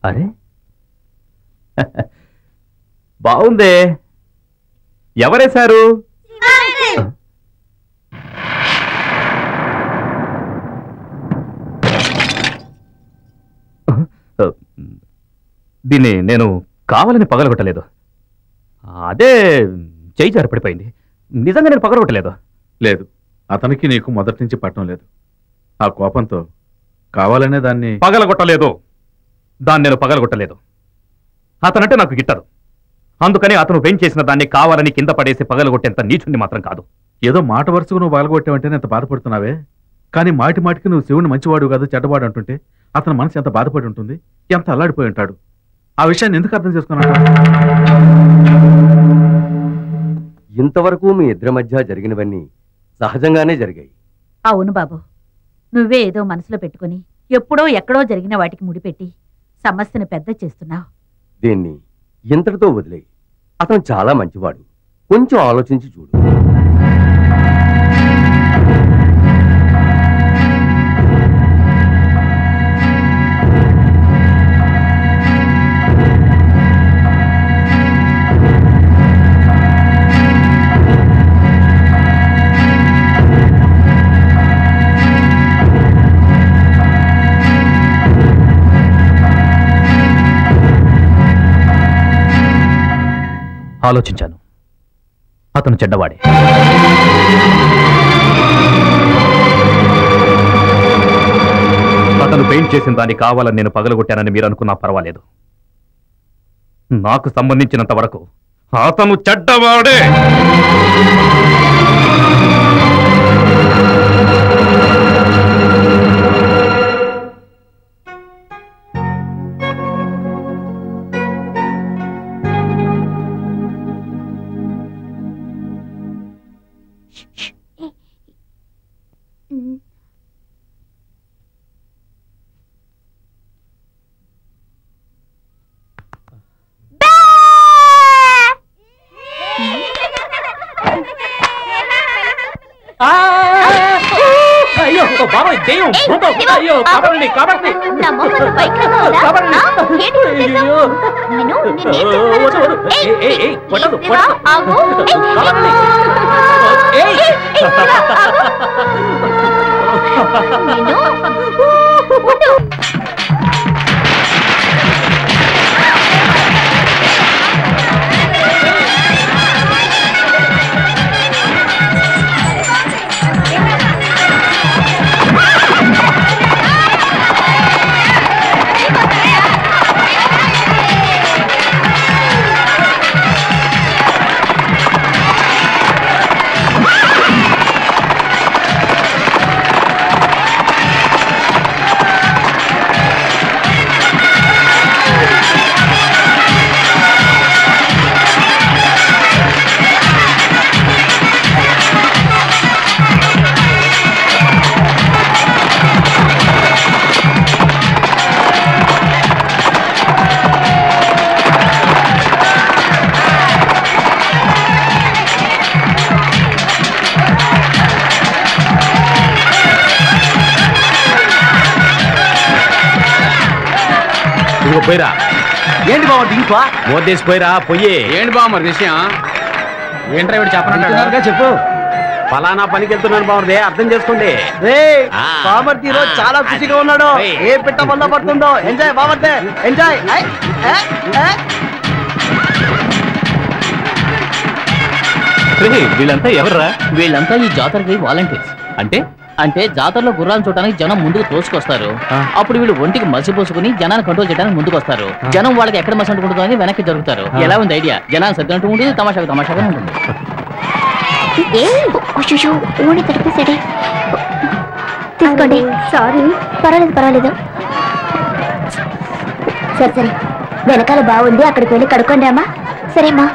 అరే బాగుందే. ఎవరేశారు? దీన్ని నేను కావాలని పగలగొట్టలేదు. అదే చేయి జారి పడిపోయింది. నిజంగా నేను పగలగొట్టలేదు. లేదు, అతనికి నీకు మొదటి నుంచి పట్టడం లేదు. ఆ కోపంతో కావాలనే దాన్ని పగలగొట్టలేదు. దాన్ని నేను పగలగొట్టలేదు. అతనంటే నాకు గిట్టదు. అందుకని అతను చేసిన దాన్ని కావాలని కింద పడేసి పగలగొట్టేంత నీచుణ్ణి మాత్రం కాదు. ఏదో మాట వరుసకు నువ్వు పగలగొట్టావంటే ఎంత బాధపడుతున్నావే. కానీ మాటి మాటికి నువ్వు శివుని మంచివాడు కాదు చెడ్డవాడు అంటుంటే అతని మనసు ఎంత బాధపడి ఉంటుంది, ఎంత అల్లాడిపోయి ఉంటాడు. ఆ విషయాన్ని ఎందుకు అర్థం చేసుకున్నాడు? ఇంతవరకు మీ ఇద్దరి మధ్య జరిగినవన్నీ సహజంగానే జరిగాయి. అవును బాబు, నువ్వే ఏదో మనసులో పెట్టుకుని ఎప్పుడో ఎక్కడో జరిగిన వాటికి ముడిపెట్టి సమస్యను పెద్ద చేస్తున్నావు. దీన్ని ఇంతటితో వదిలేయి. అతను చాలా మంచివాడు. కొంచెం ఆలోచించి చూడు. ఆలోచించాను. అతను చెడ్డవాడే. అతను పెయింట్ చేసిన దాన్ని కావాలని నేను పగలగొట్టానని మీరు అనుకున్నా పర్వాలేదు. నాకు సంబంధించినంత వరకు అతను చెడ్డవాడే. అయ్యో బాబాయ్, దెయ్యం, భూతం, అయ్యో కాపాడండి, కాపాడండి. పోయిరా. ఏంటి బాబు ఇంకో మోదేసి పోయిరా. పొయ్యి. ఏంటి బాబు మరి విషయం? ఏంట్రా ఇవి చెప్పనంటున్నారుగా, చెప్పు. ఫలానా పనికి వెళ్తున్నాను బాగుంది, అర్థం చేసుకోండి. బామర్తి ఈరోజు చాలా ఖుషిగా ఉన్నాడు. ఏ పిట్ట వల్ల పడుతుందో. Enjoy Bamarthi, enjoy. వీళ్ళంతా ఎవర్రా? వీళ్ళంతా ఈ జాతరకి వాలంటీర్స్. అంటే జాతరలో గుర్రాలను చూడడానికి జనం ముందుకు తోసుకొస్తారు. అప్పుడు వీళ్ళు ఒంటికి మసిపోసుకుని జనాన్ని కంట్రోల్ చేయడానికి ముందుకు వస్తారు. జనం వాళ్ళకి ఎక్కడ మసి అంటుకుంటుందో అని వెనక్కి జరుగుతారు. ఎలా ఉంది ఐడియా? జనాన్ని సర్దినట్టు ఉంటుంది, తమాషాగా ఉంటుంది. తీసుకోండి. సారీ, పర్వాలేదు. సరే వెనకాల బాగుంది, అక్కడికి వెళ్ళి కడుక్కోండి అమ్మా. సరేమ్మా.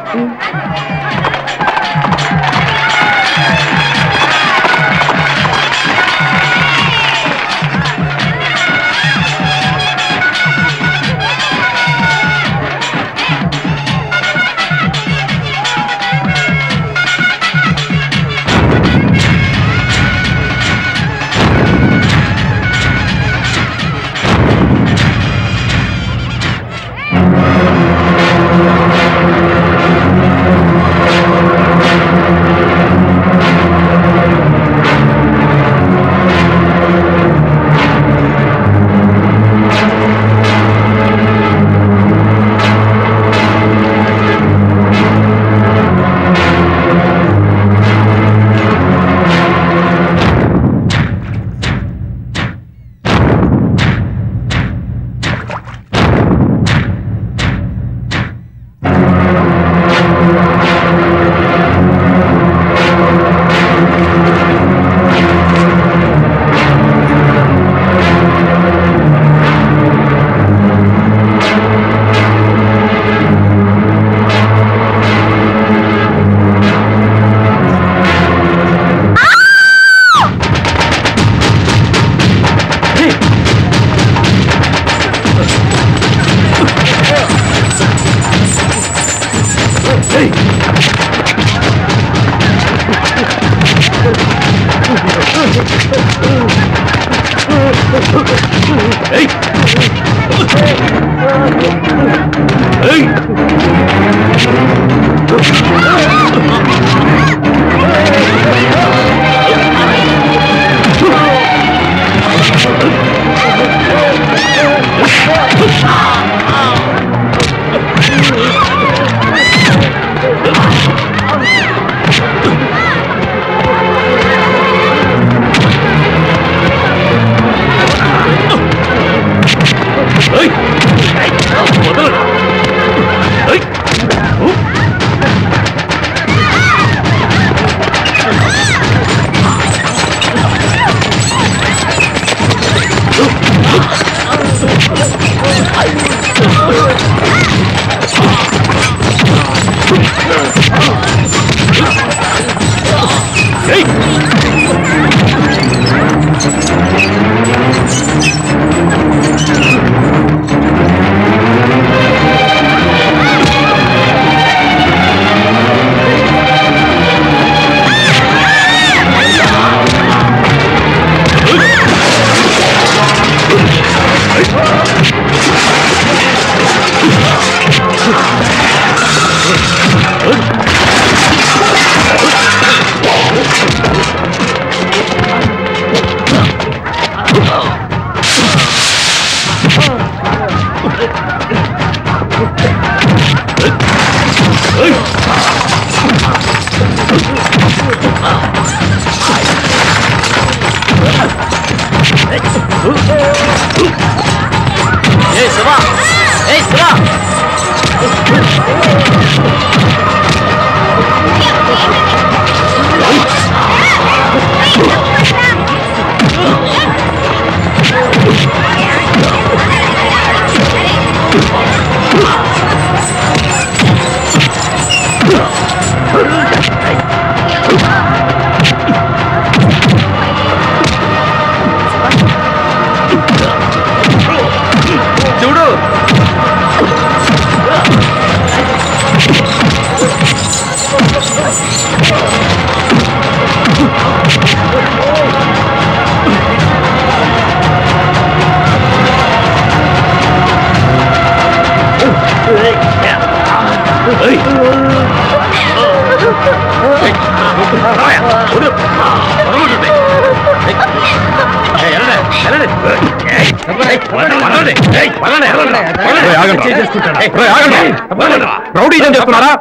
రౌడీజం చేస్తున్నారా?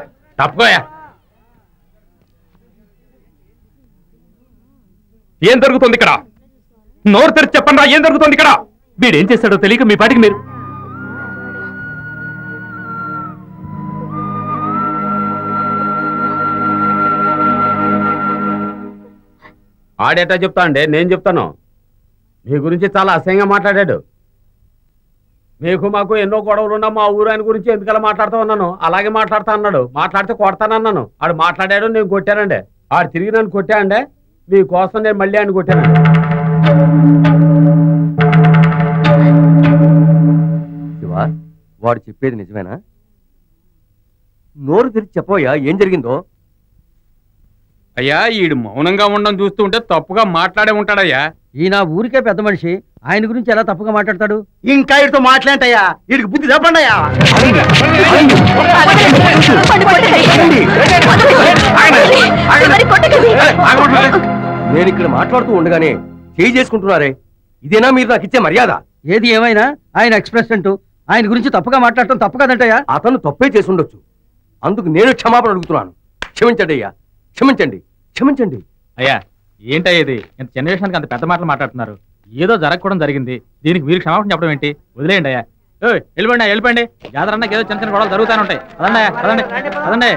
తప్పుకోయా. ఏం జరుగుతుంది ఇక్కడ? నోరు తెరిచి చెప్పండి, ఏం జరుగుతుంది ఇక్కడ? వీడేం చేశాడో తెలియక మీ పాటికి మీరు ఆడేటా చెప్తా అండి, నేను చెప్తాను. మీ గురించి చాలా అసహ్యంగా మాట్లాడాడు. మీకు మాకు ఎన్నో గొడవలున్నా మా ఊరు ఆయన గురించి ఎందుకలా మాట్లాడుతూ ఉన్నాను. అలాగే మాట్లాడుతా అన్నాడు. మాట్లాడితే కొడతానన్నాను. ఆడు మాట్లాడాడు, నేను కొట్టానండి. ఆడు తిరిగి నన్ను కొట్టా అండి. మీకోసం నేను మళ్ళీ ఆయన కొట్టానండి. శివా, వాడు చెప్పేది నిజమేనా? నోరు తెరిచి చెప్పవయ్యా, ఏం జరిగిందో? అయ్యా, ఈడు మౌనంగా ఉండడం చూస్తూ ఉంటే తప్పుగా మాట్లాడే ఉంటాడయ్యా. ఈయన ఊరికే పెద్ద మనిషి, ఆయన గురించి ఎలా తప్పుగా మాట్లాడతాడు? ఇంకా వీడితో మాట్లాడటయ్యా, వీడికి బుద్ధి చెప్పండియా. నేను ఇక్కడ మాట్లాడుతూ ఉండగానే చేయి చేసుకుంటున్నారే, ఇదేనా మీరు నాకు ఇచ్చే మర్యాద? ఏది ఏమైనా ఆయన ఎక్స్ప్రెసిడెంట్, ఆయన గురించి తప్పుగా మాట్లాడటం తప్పు కదంటయ్యా. అతను తప్పే చేసి ఉండొచ్చు, అందుకు నేను క్షమాపణ అడుగుతున్నాను. క్షమించండి అయ్యా, క్షమించండి, క్షమించండి. అయ్యా, ఏంటయ్యా ఇది? ఇంత జనరేషన్కి అంత పెద్ద మాటలు మాట్లాడుతున్నారు. ఏదో జరగకూడదు జరిగింది, దీనికి మీరు క్షమాపణ చెప్పడం ఏంటి? వదిలేయండి అయ్యా. వెళ్ళిపోండి, వెళ్ళిపోండి. జాతర అన్నకి ఏదో చిన్న చిన్న గొడవలు జరుగుతూనే ఉంటాయి. అదండి, అదండి, అదండి.